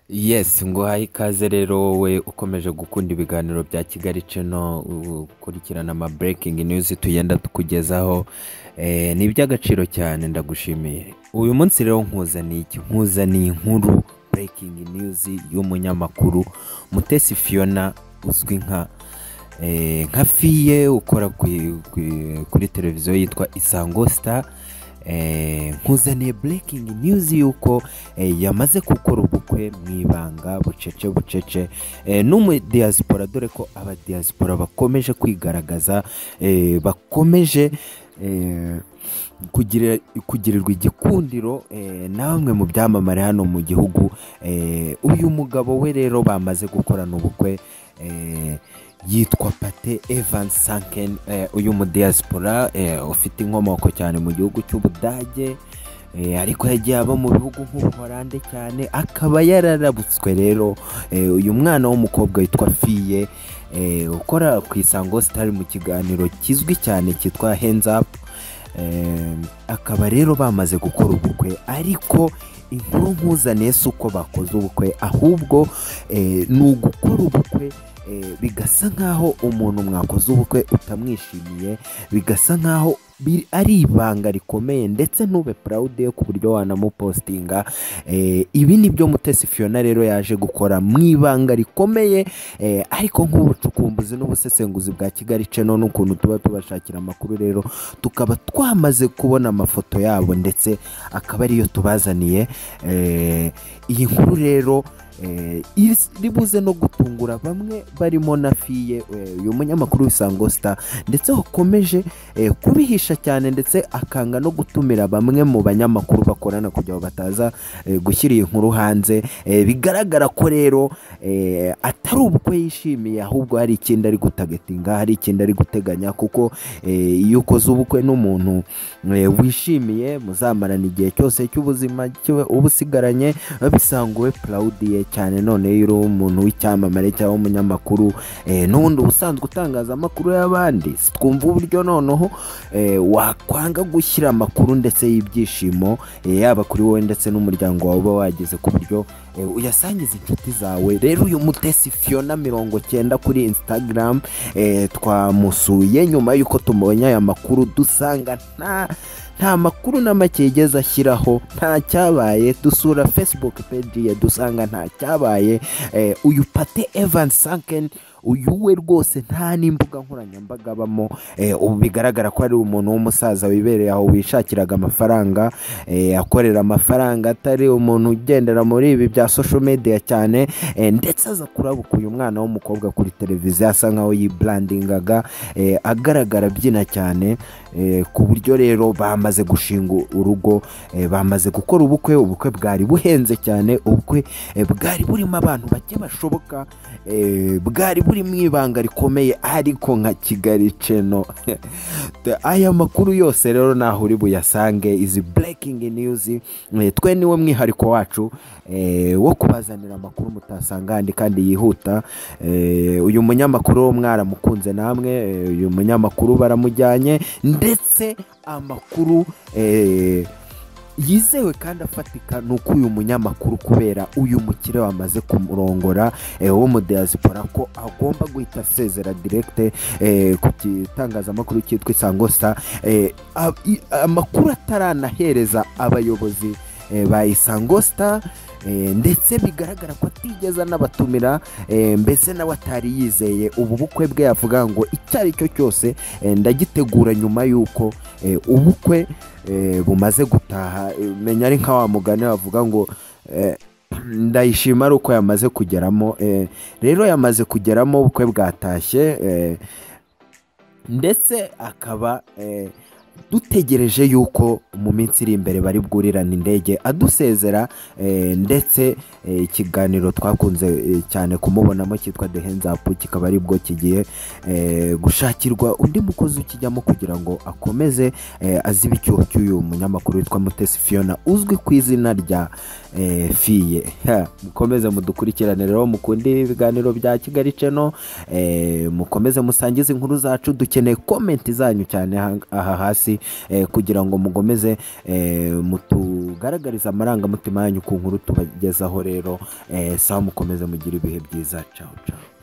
Yes, nguhaye ikaze rero wowe ukomeje gukunda ibiganiro bya Kigali Channel ukurikirana ama breaking news tugenda tukugezaho ni iby'agaciro cyane ndagushimiye. Uyu munsi rero nkuzaniye inkuru breaking news y'umunyamakuru Mutesi Fiona uzwi nka Fiye ukora kuri televiziyo yitwa Isango Star. Nkuzaniye breaking news yuko yamaze gukora ubukwe mu ibanga bucece n'umu diaspora, dore ko aba diaspora bakomeje kwigaragaza, bakomeje kugirirwa igikundiro na bamwe mu byamamare hano mu gihugu. Uyu mugabo we rero bamaze gukorana ubukwe yitwa Pate Evan Sanken, uyu mu diaspora ufite inkomoko cyane mu gihugu cy'Ubudage, ariko yagiye aba mu bihugu nk'Ubuholande cyane, akaba yararabutswe rero. Uyu mwana w'umukobwa witwa Fiye ukora ku Isango Star mu kiganiro kizwi cyane cyitwa Hands Up, akaba rero bamaze gukora ubukwe. Ariko inkuru nkuzaniye si uko bakoze ubukwe, ahubwo ni ugukora ubukwe bigasa nkaho umuntu mwakoze ubukwe utamwishimiye, bigasa nkaho ari ibanga rikomeye ndetse ntube proud yo ku buryo wanamupostinga. Ibi ni byo Mutesi Fiona rero yaje gukora mu ibanga rikomeye, ariko nk'ubucukumbuzi n'ubusesenguzi bwa Kigali Channel n'ukuntu tuba tubashakira amakuru, rero tukaba twamaze kubona amafoto yabo ndetse akaba ariyo tubazaniye. Iyi nkuru rero ribuze no gutungura bamwe barimo na Fiye, uyu munyamakuru w'Isango Star, ndetse wakomeje kubihisha cyane ndetse akanga no gutumira bamwe mu banyamakuru bakorana kugira ngo bataza gushyira iyi nkuru hanze. Bigaragara ko rero atari ubukwe yishimiye, ahubwo hari ikindi ari gutagetinga, hari ikindi ari guteganya, kuko iyo ukoze ubukwe n'umuntu wishimiye muzamarana igihe cyose cy'ubuzima uba usigaranye, bisanguwe proud ye cyane. None rero umuntu w'icyamamare cyangwa umunyamakuru n'ubundi ubusanzwe utangaza amakuru y'abandi, twumva uburyo noneho wakwanga gushyira amakuru ndetse y'ibyishimo yaba kuri wowe ndetse n'umuryango wawe uba wageze ku buryo uyasangiza inshuti zawe. Rero uyu Mutesi Fiona 90 kuri Instagram twamusuye nyuma yuko tumubonye aya makuru, dusanga nta makuru na make yigeze ashyiraho, nta cyabaye. Dusura Facebook page ye dusanga nta cyabaye. Uyu Pate Evan Sanken uyu we rwose nta n'imbuga nkoranyambaga abamo, ubu bigaragara ko ari umuntu w'umusaza wibereye aho wishakiraga amafaranga, akorera amafaranga, atari umuntu ugendera muri ibi bya social media cyane. Ndetse aza kurabuka uyu mwana w'umukobwa kuri televiziyo asa nkaho yibrandingaga, agaragara byina cyane, ku buryo rero bamaze gushinga urugo, bamaze gukora ubukwe bwari buhenze cyane, ubukwe bwari burimo abantu bake bashoboka, bwari buri mu ibanga rikomeye, ariko nka Kigali Channel. Aya makuru yose rero naho uri buyasange, izi breaking news twe niwe mwihariko wacu wo kubazanira amakuru mutasanga handi kandi yihuta. Uyu munyamakuru mwaramukunze namwe, uyu munyamakuru baramujyanye, ndetse amakuru yizewe kandi afatika nuko uyu munyamakuru, kubera uyu mukire wamaze kumurongora wo mu diaspora, ko agomba guhita asezera direct ku gitangazamakuru cyitwa Isango Star. Amakuru ataranahereza abayobozi ba Isango Star, ndetse bigaragara ko atigeze anabatumira, mbese nawe atari yizeye ubu bukwe bwe. Yavuga ngo icyo ari cyo cyose ndagitegura nyuma yuko ubukwe bumaze gutaha. Menya ari nka wa mugani bavuga ngo ndayishima ari uko yamaze kugeramo. Rero yamaze kugeramo, ubukwe bwatashye, ndetse akaba dutegereje yuko mu minsi iri imbere bari bwurirana indege adusezera. Ndetse ikiganiro twakunze cyane kumubonamo cyitwa The Hands Up kikaba ari bwo kigiye gushakirwa undi mukozi ukijyamo kugira ngo akomeze azibe icyuho cy'uyu munyamakuru witwa Mutesi Fiona uzwi ku izina rya Fiye. Mukomeze mudukurikirane rero, mukundi ibiganiro bya Kigali Channel, mukomeze musangize inkuru zacu, dukeneye comment zanyu cyane aha hasi kugira ngo mugomeze mutu mutugaragariza amarangamutima yanyu ku nkuru tubagezaho rero sawa mukomeze mugire ibihe byiza, ciao ciao.